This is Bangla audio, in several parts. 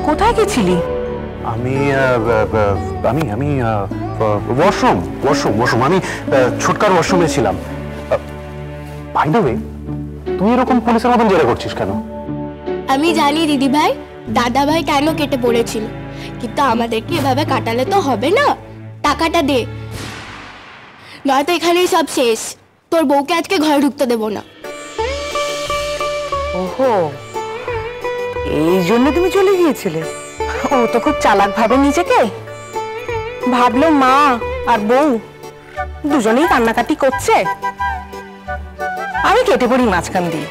কোথায় গেছিলি? আমি আমি আমি ওয়াশরুম আমি ছোটকার ওয়াশরুমে ছিলাম। বাই দ্য ওয়ে, তুই এরকম পুলিশের মতন জেরা করছিস কেন? আমি জানি দিদি ভাই, দাদা ভাই কেন কেটে পড়েছিল, কিন্তু আমাদেরকে এভাবে কাটালে তো হবে না। টাকাটা দে, নয়তো এখানেই সব শেষ। তোর বউকে আজকে ঘরে ঢুকতে দেবো না। ওহো, এই জন্য তুমি চলে গিয়েছিলে? ও তো খুব চালাক ভাবে নিজেকে, ভাবলো মা আর বউ দুজনেই কান্নাকাটি করছে, আমি কেটে পড়ি মাঝখান দিয়ে।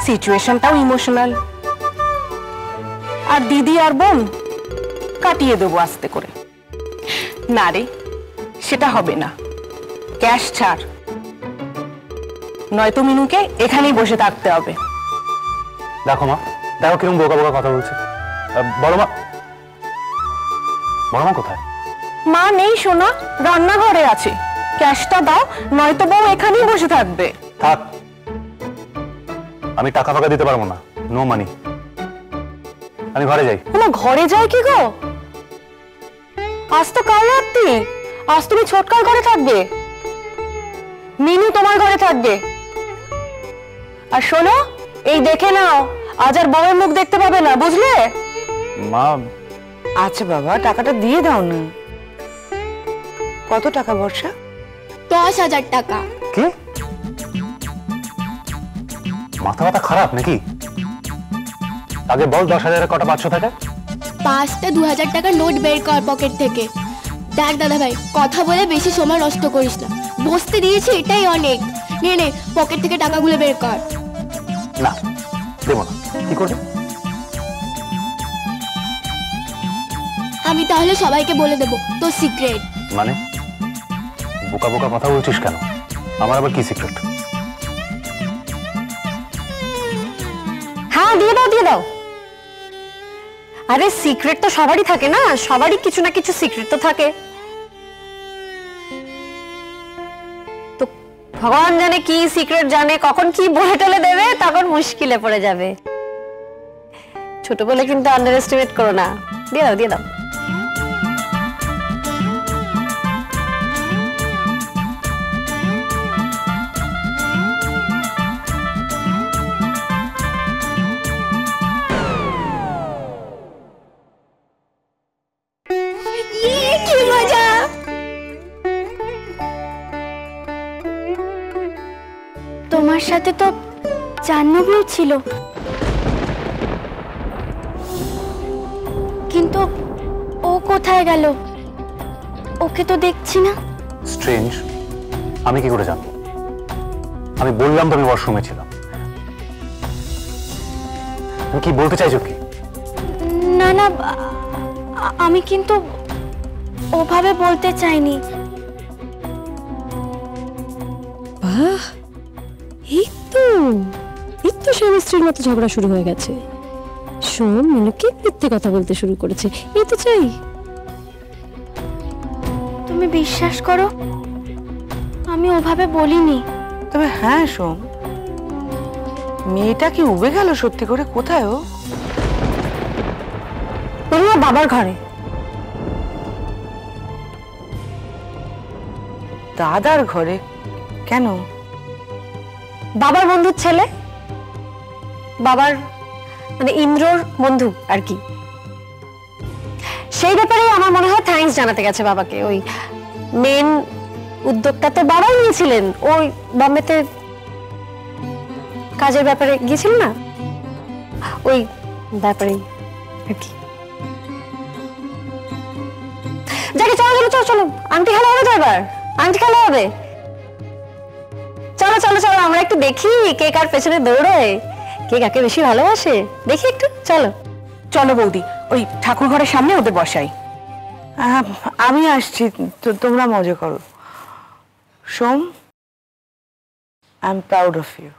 সিচুয়েশনটাও ইমোশনাল, আর দিদি আর বোন কাটিয়ে দেবো আস্তে করে। না রে, সেটা হবে না, ক্যাশ ছাড়, নয়তো মিনুকে এখানেই বসে থাকতে হবে। দেখো মা, দেখো কিরকম বোকা বোকা কথা বলছে। বড় মা কোথায়? মা নেই সোনা, রান্নাঘরে আছে। ক্যাশটা দাও, নয়তো বউ এখানেই বসে থাকবে। থাক, আমি টাকা ফাঁকা দিতে পারবো না, নো মানি। আমি ঘরে যাই। না, ঘরে যাই কি গো? আজ তো কাল রাত্রি, আজ তুমি ছোটকার ঘরে থাকবে, মিনু তোমার ঘরে থাকবে। আর শোনো, এই দেখে নাও, আজ আর বউয়ের মুখ দেখতে পাবে না, বুঝলে? মা, আচ্ছা বাবা, টাকাটা দিয়ে দাও না। কত টাকা বর্ষা? 10,000 টাকা। কি মাথা ব্যথা খারাপ নাকি? আগে বল 10,000 কটা 500 থাকে? 5টা 2,000 টাকা নোট বের কর পকেট থেকে। দেখ দাদা ভাই, কথা বলে বেশি সময় নষ্ট করিস না, বসতে দিয়েছি এটাই অনেক। নে নে, পকেট থেকে টাকাগুলো বের কর। না, দেবো না। কি করবে? আমি তাহলে সবাইকে বলে দেবো তোর সিক্রেট। মানে বোকা বোকা কথা বলছিস কেন? আমার আবার কি সিক্রেট? হ্যাঁ, দিয়ে দাও দিয়ে দাও। আরে সিক্রেট তো সবারই থাকে না, সবারই কিছু না কিছু সিক্রেট তো থাকে। তো ভগবান জানে কি সিক্রেট জানে, কখন কি বলে টলে দেবে, তখন মুশকিলে পড়ে যাবে। ছোট বলে কিন্তু আন্ডার এস্টিমেট করো না। দিয়ে দাও দিয়ে দাও। কি মজা! তোমার সাথে তো জাহ্নবীও ছিল, কিন্তু ও কোথায় গেল? ওকে তো দেখছি না। স্ট্রেঞ্জ, আমি কি করে জানবো? আমি বললাম তো আমি ওয়াশরুমে ছিলাম। তুমি কি বলতে চাইছো কি? না না, আমি কিন্তু ওভাবে বলতে চাইনি। বাহ, এই তো স্বামী স্ত্রীর মতো ঝগড়া শুরু হয়ে গেছে। সোম মিনুকে মিথ্যে কথা বলতে শুরু করেছে, এই তো চাই। তুমি বিশ্বাস করো, আমি ওভাবে বলিনি। তবে হ্যাঁ সোম, মেয়েটা কি উবে গেল সত্যি করে? কোথায় ও? বাবার ঘরে। দাদার ঘরে কেন? বাবার বন্ধুর ছেলে, বাবার মানে ইন্দ্রর বন্ধু আর কি। সেই ব্যাপারে আমার মনে হয় থ্যাঙ্কস জানাতে গেছে বাবাকে। ওই মেন উদ্যোগটা তো বাবাই নিয়েছিলেন, ওই বম্বেতে কাজের ব্যাপারে গিয়েছিল না, ওই ব্যাপারেই আর কি। যাকে চলো চলো চলো চলো, আংটি খেলা হবে তো এবার, আংটি খেলা হবে। চলো চলো চলো, আমরা একটু দেখি কে কার পেছনে দৌড়ায়, কে কাকে বেশি ভালোবাসে, দেখি একটু। চলো চলো বৌদি, ওই ঠাকুর ঘরের সামনে ওদের বসাই। আমি আসছি, তোমরা মজা করো। Som, I am proud of you.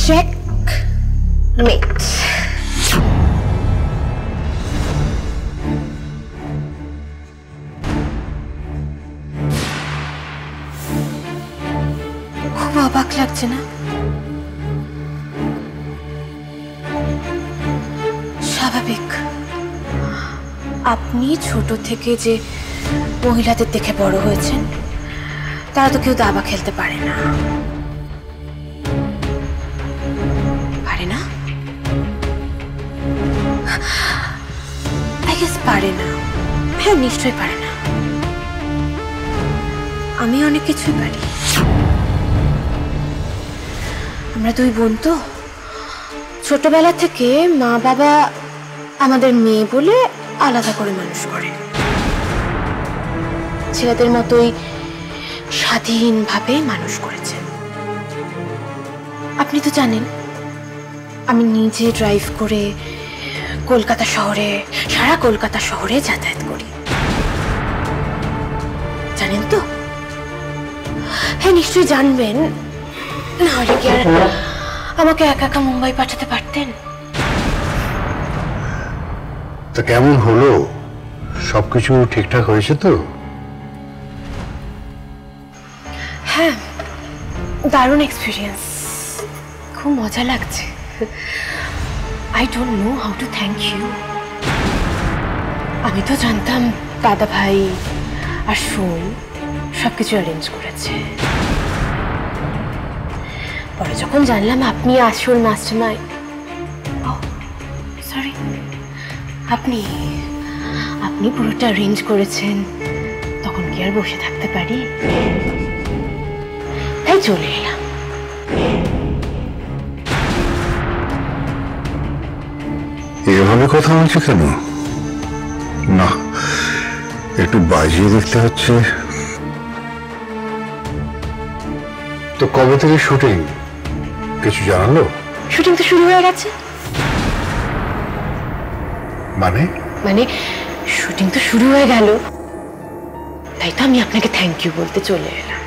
Checkmate. খুব অবাক লাগছে না? স্বাভাবিক। আপনি ছোট থেকে যে মহিলাদের দেখে বড় হয়েছেন, তারা তো কেউ দাবা খেলতে পারে না। পারে না? আই গেস পারে না। হ্যাঁ, নিশ্চয়ই পারে না। আমি অনেক কিছুই পারি। আমরা দুই বোন তো ছোটবেলা থেকে মা বাবা আমাদের মেয়ে বলে আলাদা করে মানুষ করে, ছেলেদের মতোই স্বাধীনভাবে মানুষ করেছেন। আপনি তো জানেন আমি নিজে ড্রাইভ করে কলকাতা শহরে, সারা কলকাতা শহরে যাতায়াত করি, জানেন তো? হ্যাঁ, নিশ্চয়ই জানবেন, নাহলে কি আর আমাকে একা একা মুম্বাই পাঠাতে পারতেন? তা কেমন হলো? সবকিছু ঠিকঠাক হয়েছে তো? হ্যাঁ, দারুণ এক্সপিরিয়েন্স, খুব মজা লাগছে। I don't know how to thank you. আমি তো জানতাম দাদা ভাই আর সোম সবকিছু অ্যারেঞ্জ করেছে। পরে যখন জানলাম আপনি আসল মাস্টারমাইন্ড, সরি, আপনি পুরোটা অ্যারেঞ্জ করেছেন, তখন কি আর বসে থাকতে পারি? তাই চলে এলাম। এভাবে কথা বলছে কেন? না, একটু বাজিয়ে দেখতে হচ্ছে। তো কবে থেকে শুটিং কিছু জানালো? শুটিং তো শুরু হয়ে গেছে। মানে শুটিং তো শুরু হয়ে গেল, তাই তো আমি আপনাকে থ্যাংক ইউ বলতে চলে এলাম।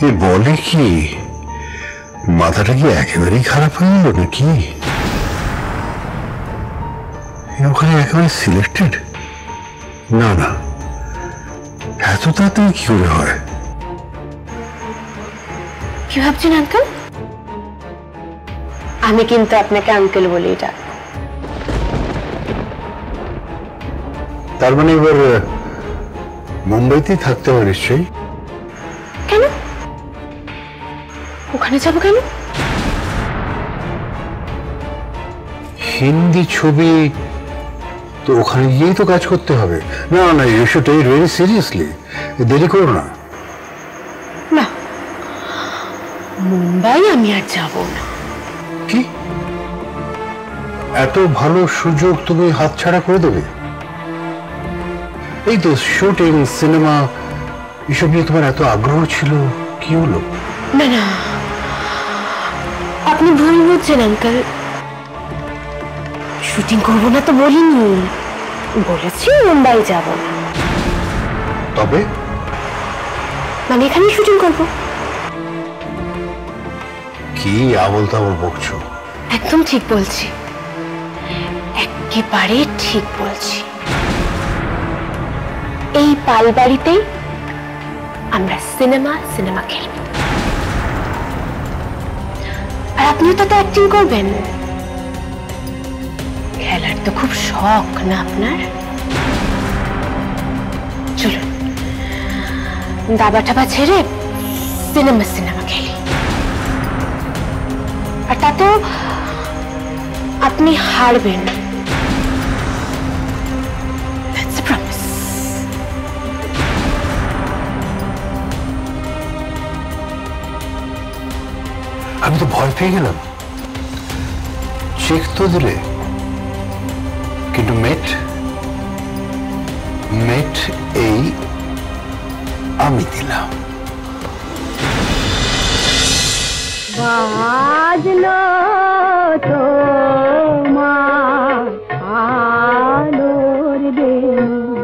এ বলে কি? মাথাটা কি একেবারেই খারাপ হয়ে গেল নাকি? ওখানে একেবারে সিলেক্টেড? না না, এত তাড়াতাড়ি কি করে হয়? কি ভাবছেন আঙ্কেল? আমি কিন্তু আপনাকে আঙ্কেল বলেই ডাক। তার মানে এবার মুম্বাইতেই থাকতে হবে নিশ্চয়ই? কেন? ওখানে যাবো কেন? হিন্দি ছবি তো ওখানে গিয়েই তো কাজ করতে হবে। না না, you should take it very seriously. দেরি করো না। না, মুম্বাই আমি আর যাব না। কি এত ভালো সুযোগ তুমি হাতছাড়া করে দেবে? এই তো শুটিং, সিনেমা, এসব নিয়ে তোমার এত আগ্রহ ছিল, কি হলো? না না, আপনি ভুল বুঝছেন আঙ্কেল। শুটিং করবো না তো বলিনি, বলেছি মুম্বাই যাব না। তবে মানে এখানেই শুটিং করবো। কি আবল তাবল বকছো? একদম ঠিক বলছি, একেবারে ঠিক বলছি। এই পালবাড়িতেই আমরা সিনেমা খেলব। আর আপনিও তো অ্যাক্টিং করবেন। খেলার তো খুব শখ না আপনার? চলুন, দাবা টাবা ছেড়ে সিনেমা খেলি। আর তাতেও আপনি হারবেন, That's a promise. আমি তো ভয় পেয়ে গেলাম। চেক তো দিলে, কিন্তু মেট এই আমি দিলাম। বাজলো তোমার আলোর বেল।